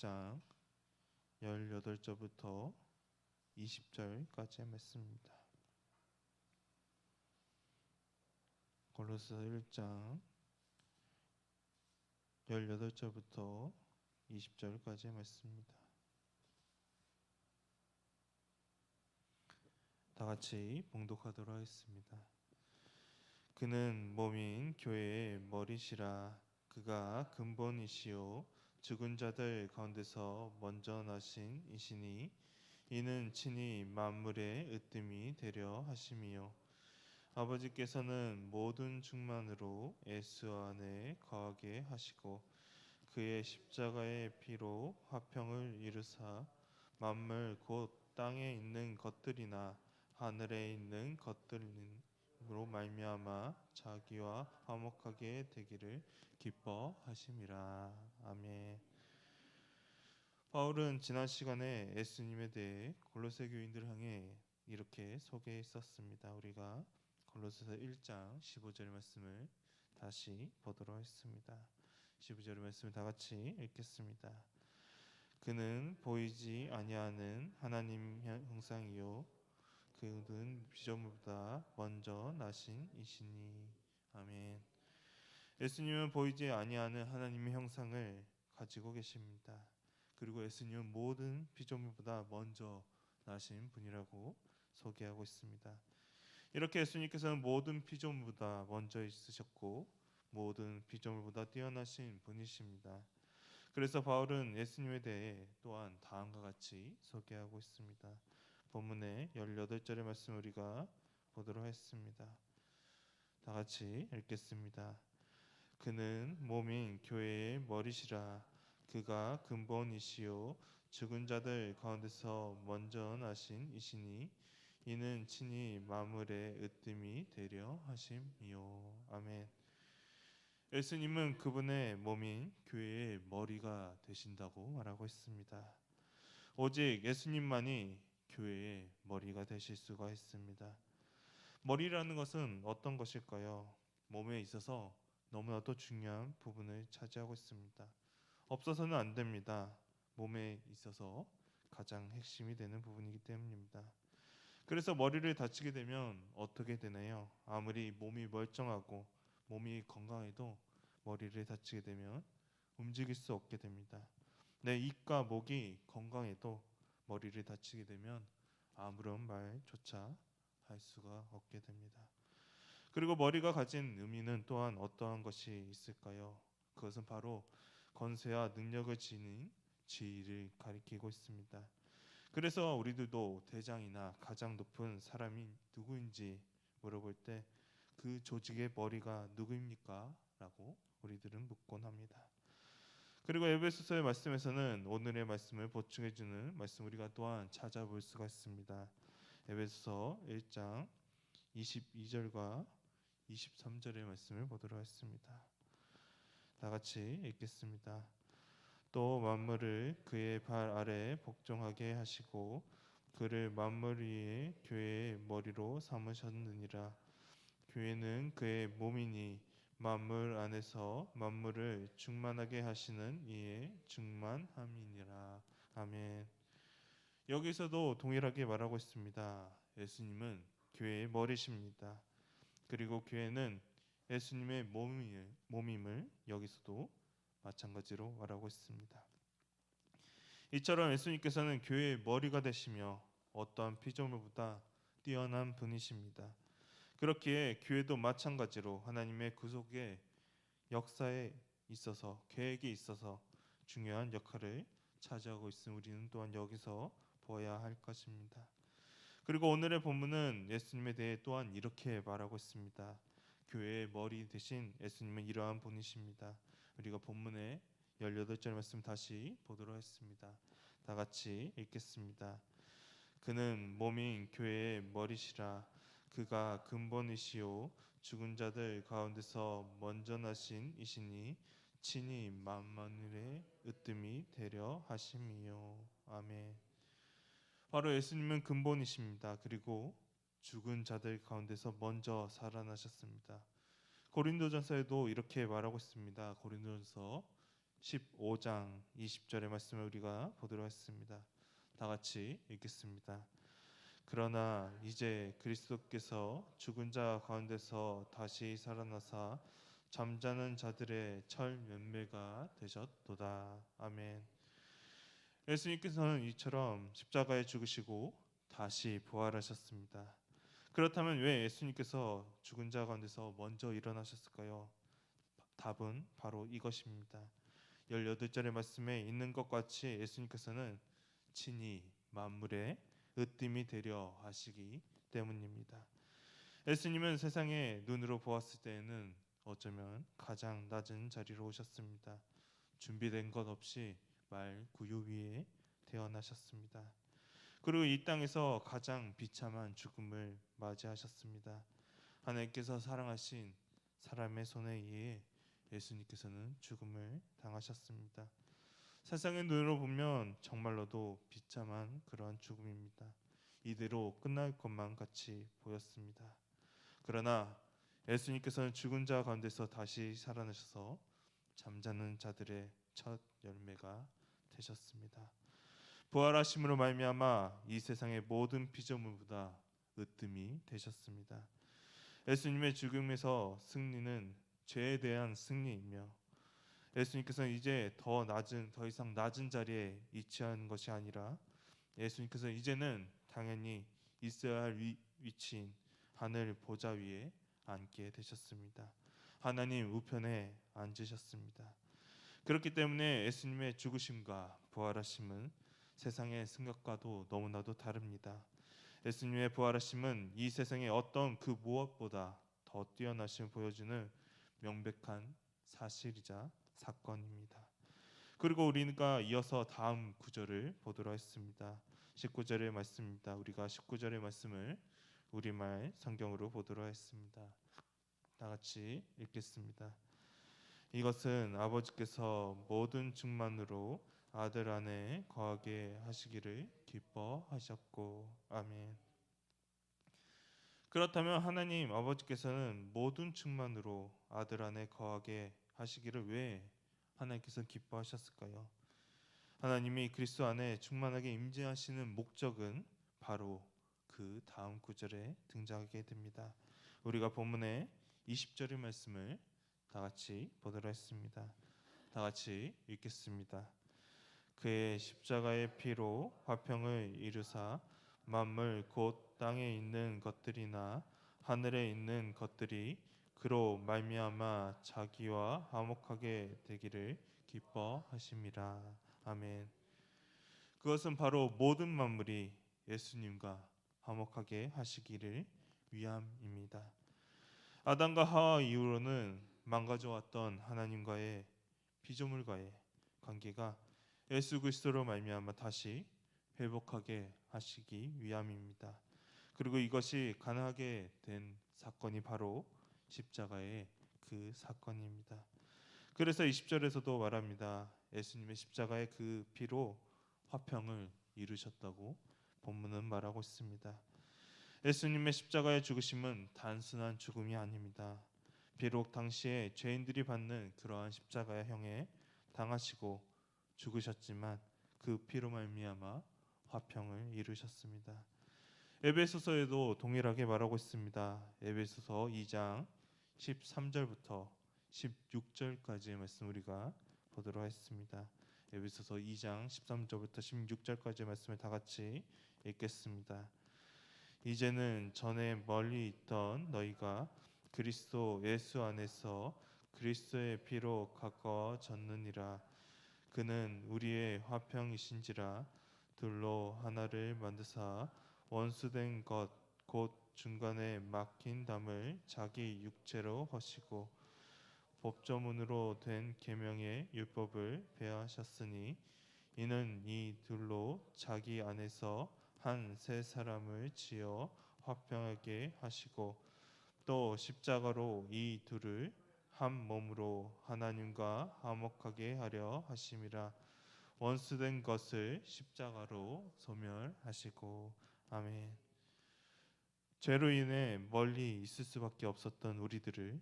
1장 18절부터 20절까지의 말씀입니다. 골로새서 1장 18절부터 20절까지의 말씀입니다. 다 같이 봉독하도록 하겠습니다. 그는 몸인 교회의 머리시라. 그가 근본이시요 죽은 자들 가운데서 먼저 나신 이시니 이는 친히 만물의 으뜸이 되려 하심이요 아버지께서는 모든 충만으로 예수 안에 거하게 하시고 그의 십자가의 피로 화평을 이루사 만물 곧 땅에 있는 것들이나 하늘에 있는 것들로 말미암아 자기와 화목하게 되기를 기뻐하심이라. 아멘. 바울은 지난 시간에 예수님에 대해 골로새 교인들을 향해 이렇게 소개했었습니다. 우리가 골로새서 1장 15절 말씀을 다시 보도록 하겠습니다. 15절 말씀을 다 같이 읽겠습니다. 그는 보이지 아니하는 하나님 형상이요 그는 피조물보다 먼저 나신 이시니. 아멘. 예수님은 보이지 아니하는 하나님의 형상을 가지고 계십니다. 그리고 예수님은 모든 피조물보다 먼저 나신 분이라고 소개하고 있습니다. 이렇게 예수님께서는 모든 피조물보다 먼저 있으셨고 모든 피조물보다 뛰어나신 분이십니다. 그래서 바울은 예수님에 대해 또한 다음과 같이 소개하고 있습니다. 본문의 18절의 말씀 우리가 보도록 하겠습니다. 다 같이 읽겠습니다. 그는 몸인 교회의 머리시라. 그가 근본이시요 죽은 자들 가운데서 먼저 나신 이시니 이는 친히 만물의 으뜸이 되려 하심이요. 아멘. 예수님은 그분의 몸인 교회의 머리가 되신다고 말하고 있습니다. 오직 예수님만이 교회의 머리가 되실 수가 있습니다. 머리라는 것은 어떤 것일까요? 몸에 있어서 너무나도 중요한 부분을 차지하고 있습니다. 없어서는 안 됩니다. 몸에 있어서 가장 핵심이 되는 부분이기 때문입니다. 그래서 머리를 다치게 되면 어떻게 되나요? 아무리 몸이 멀쩡하고 몸이 건강해도 머리를 다치게 되면 움직일 수 없게 됩니다. 내 입과 목이 건강해도 머리를 다치게 되면 아무런 말조차 할 수가 없게 됩니다. 그리고 머리가 가진 의미는 또한 어떠한 것이 있을까요? 그것은 바로 권세와 능력을 지닌 지위를 가리키고 있습니다. 그래서 우리들도 대장이나 가장 높은 사람이 누구인지 물어볼 때 그 조직의 머리가 누구입니까? 라고 우리들은 묻곤 합니다. 그리고 에베소서의 말씀에서는 오늘의 말씀을 보충해주는 말씀 우리가 또한 찾아볼 수가 있습니다. 에베소서 1장 22절과 23절의 말씀을 보도록 하겠습니다. 다 같이 읽겠습니다. 또 만물을 그의 발 아래 복종하게 하시고 그를 만물 위에 교회의 머리로 삼으셨느니라. 교회는 그의 몸이니 만물 안에서 만물을 충만하게 하시는 이의 충만함이니라. 아멘. 여기서도 동일하게 말하고 있습니다. 예수님은 교회의 머리십니다. 그리고 교회는 예수님의 몸임을 여기서도 마찬가지로 말하고 있습니다. 이처럼 예수님께서는 교회의 머리가 되시며 어떠한 피조물보다 뛰어난 분이십니다. 그렇기에 교회도 마찬가지로 하나님의 구속의 역사에 있어서 계획에 있어서 중요한 역할을 차지하고 있음 우리는 또한 여기서 보아야 할 것입니다. 그리고 오늘의 본문은 예수님에 대해 또한 이렇게 말하고 있습니다. 교회의 머리 대신 예수님은 이러한 분이십니다. 우리가 본문의 18절 말씀 다시 보도록 하겠습니다. 다 같이 읽겠습니다. 그는 몸인 교회의 머리시라. 그가 근본이시요 죽은 자들 가운데서 먼저 나신 이시니 친히 만물의 으뜸이 되려 하심이요. 아멘. 바로 예수님은 근본이십니다. 그리고 죽은 자들 가운데서 먼저 살아나셨습니다. 고린도전서에도 이렇게 말하고 있습니다. 고린도전서 15장 20절의 말씀을 우리가 보도록 하겠습니다. 다 같이 읽겠습니다. 그러나 이제 그리스도께서 죽은 자 가운데서 다시 살아나사 잠자는 자들의 첫 열매가 되셨도다. 아멘. 예수님께서는 이처럼 십자가에 죽으시고 다시 부활하셨습니다. 그렇다면 왜 예수님께서 죽은 자 가운데서 먼저 일어나셨을까요? 답은 바로 이것입니다. 18절의 말씀에 있는 것 같이 예수님께서는 친히 만물의 으뜸이 되려 하시기 때문입니다. 예수님은 세상의 눈으로 보았을 때에는 어쩌면 가장 낮은 자리로 오셨습니다. 준비된 것 없이 말 구유 위에 태어나셨습니다. 그리고 이 땅에서 가장 비참한 죽음을 맞이하셨습니다. 하나님께서 사랑하신 사람의 손에 의해 예수님께서는 죽음을 당하셨습니다. 세상의 눈으로 보면 정말로도 비참한 그러한 죽음입니다. 이대로 끝날 것만 같이 보였습니다. 그러나 예수님께서는 죽은 자 가운데서 다시 살아나셔서 잠자는 자들의 첫 열매가 되셨습니다. 부활하심으로 말미암아 이 세상의 모든 피조물보다 으뜸이 되셨습니다. 예수님의 죽음에서 승리는 죄에 대한 승리이며 예수님께서는 이제 더 이상 낮은 자리에 위치한 것이 아니라 예수님께서 이제는 당연히 있어야 할 위치인 하늘 보좌 위에 앉게 되셨습니다. 하나님 우편에 앉으셨습니다. 그렇기 때문에 예수님의 죽으심과 부활하심은 세상의 생각과도 너무나도 다릅니다. 예수님의 부활하심은 이 세상의 어떤 그 무엇보다 더 뛰어나심을 보여주는 명백한 사실이자 사건입니다. 그리고 우리가 이어서 다음 구절을 보도록 하겠습니다. 19절의 말씀입니다. 우리가 19절의 말씀을 우리말 성경으로 보도록 하겠습니다. 다 같이 읽겠습니다. 이것은 아버지께서 모든 충만으로 아들 안에 거하게 하시기를 기뻐하셨고. 아멘. 그렇다면 하나님 아버지께서는 모든 충만으로 아들 안에 거하게 하시기를 왜 하나님께서 기뻐하셨을까요? 하나님이 그리스도 안에 충만하게 임재하시는 목적은 바로 그 다음 구절에 등장하게 됩니다. 우리가 본문의 20절의 말씀을 다 같이 보도록 하겠습니다. 다 같이 읽겠습니다. 그의 십자가의 피로 화평을 이루사 만물 곧 땅에 있는 것들이나 하늘에 있는 것들이 그로 말미암아 자기와 화목하게 되기를 기뻐하심이라. 아멘. 그것은 바로 모든 만물이 예수님과 화목하게 하시기를 위함입니다. 아담과 하와 이후로는 망가져왔던 하나님과의 피조물과의 관계가 예수 그리스도로 말미암아 다시 회복하게 하시기 위함입니다. 그리고 이것이 가능하게 된 사건이 바로 십자가의 그 사건입니다. 그래서 20절에서도 말합니다. 예수님의 십자가의 그 피로 화평을 이루셨다고 본문은 말하고 있습니다. 예수님의 십자가의 죽으심은 단순한 죽음이 아닙니다. 비록 당시에 죄인들이 받는 그러한 십자가의 형에 당하시고 죽으셨지만 그 피로 말미암아 화평을 이루셨습니다. 에베소서에도 동일하게 말하고 있습니다. 에베소서 2장 13절부터 16절까지의 말씀 우리가 보도록 하겠습니다. 에베소서 2장 13절부터 16절까지의 말씀을 다 같이 읽겠습니다. 이제는 전에 멀리 있던 너희가 그리스도 예수 안에서 그리스도의 피로 가까워졌느니라. 그는 우리의 화평이신지라 둘로 하나를 만드사 원수된 것 곧 중간에 막힌 담을 자기 육체로 허시고 법조문으로 된 계명의 율법을 배하셨으니 이는 이 둘로 자기 안에서 한 새 사람을 지어 화평하게 하시고 또 십자가로 이 둘을 한 몸으로 하나님과 화목하게 하려 하심이라. 원수된 것을 십자가로 소멸하시고. 아멘. 죄로 인해 멀리 있을 수밖에 없었던 우리들을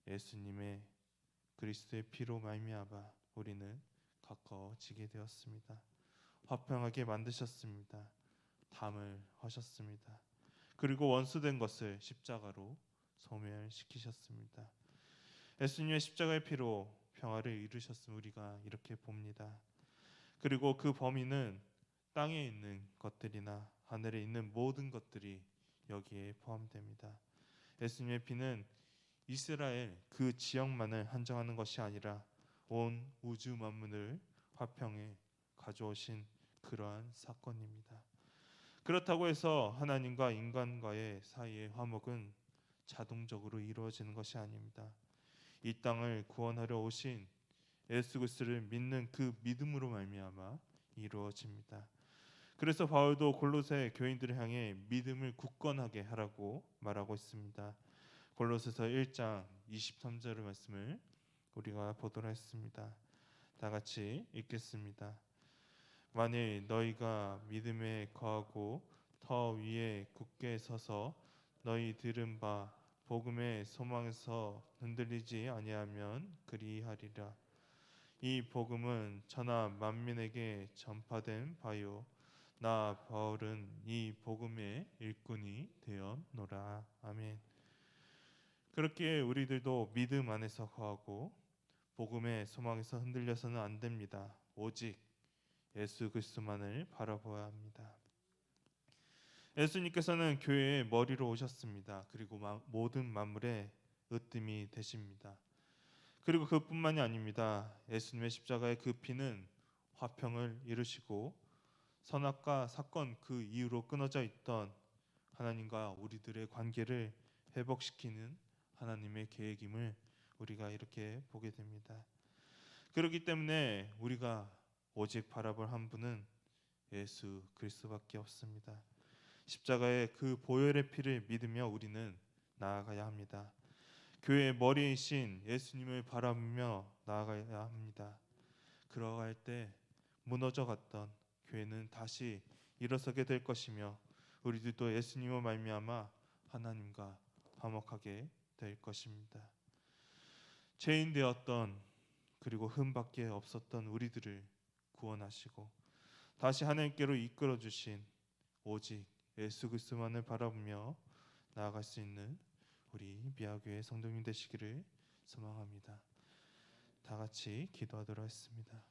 예수님의 그리스도의 피로 말미암아 우리는 가까워지게 되었습니다. 화평하게 만드셨습니다. 담을 하셨습니다. 그리고 원수된 것을 십자가로 소멸시키셨습니다. 예수님의 십자가의 피로 평화를 이루셨음 우리가 이렇게 봅니다. 그리고 그 범위는 땅에 있는 것들이나 하늘에 있는 모든 것들이 여기에 포함됩니다. 예수님의 피는 이스라엘 그 지역만을 한정하는 것이 아니라 온 우주 만물을 화평에 가져오신 그러한 사건입니다. 그렇다고 해서 하나님과 인간과의 사이의 화목은 자동적으로 이루어지는 것이 아닙니다. 이 땅을 구원하려 오신 예수 그리스도를 믿는 그 믿음으로 말미암아 이루어집니다. 그래서 바울도 골로새 교인들을 향해 믿음을 굳건하게 하라고 말하고 있습니다. 골로새서 1장 23절의 말씀을 우리가 보도록 했습니다. 다 같이 읽겠습니다. 만일 너희가 믿음에 거하고 더 위에 굳게 서서 너희 들은 바 복음의 소망에서 흔들리지 아니하면 그리하리라. 이 복음은 천하 만민에게 전파된 바요 나 바울은 이 복음의 일꾼이 되었노라. 아멘. 그렇게 우리들도 믿음 안에서 거하고 복음의 소망에서 흔들려서는 안 됩니다. 오직 예수 그리스도만을 바라보아야 합니다. 예수님께서는 교회의 머리로 오셨습니다. 그리고 모든 만물의 으뜸이 되십니다. 그리고 그뿐만이 아닙니다. 예수님의 십자가의 그 피는 화평을 이루시고 선악과 사건 그 이후로 끊어져 있던 하나님과 우리들의 관계를 회복시키는 하나님의 계획임을 우리가 이렇게 보게 됩니다. 그렇기 때문에 우리가 오직 바라볼 한 분은 예수 그리스도밖에 없습니다. 십자가의 그 보혈의 피를 믿으며 우리는 나아가야 합니다. 교회의 머리이신 예수님을 바라보며 나아가야 합니다. 그러할 때 무너져 갔던 교회는 다시 일어서게 될 것이며 우리들도 예수님을 말미암아 하나님과 화목하게 될 것입니다. 죄인 되었던 그리고 흠밖에 없었던 우리들을 구원하시고 다시 하나님께로 이끌어 주신 오직 예수 그리스도만을 바라보며 나아갈 수 있는 우리 미아교회 성도님 되시기를 소망합니다. 다 같이 기도하도록 하겠습니다.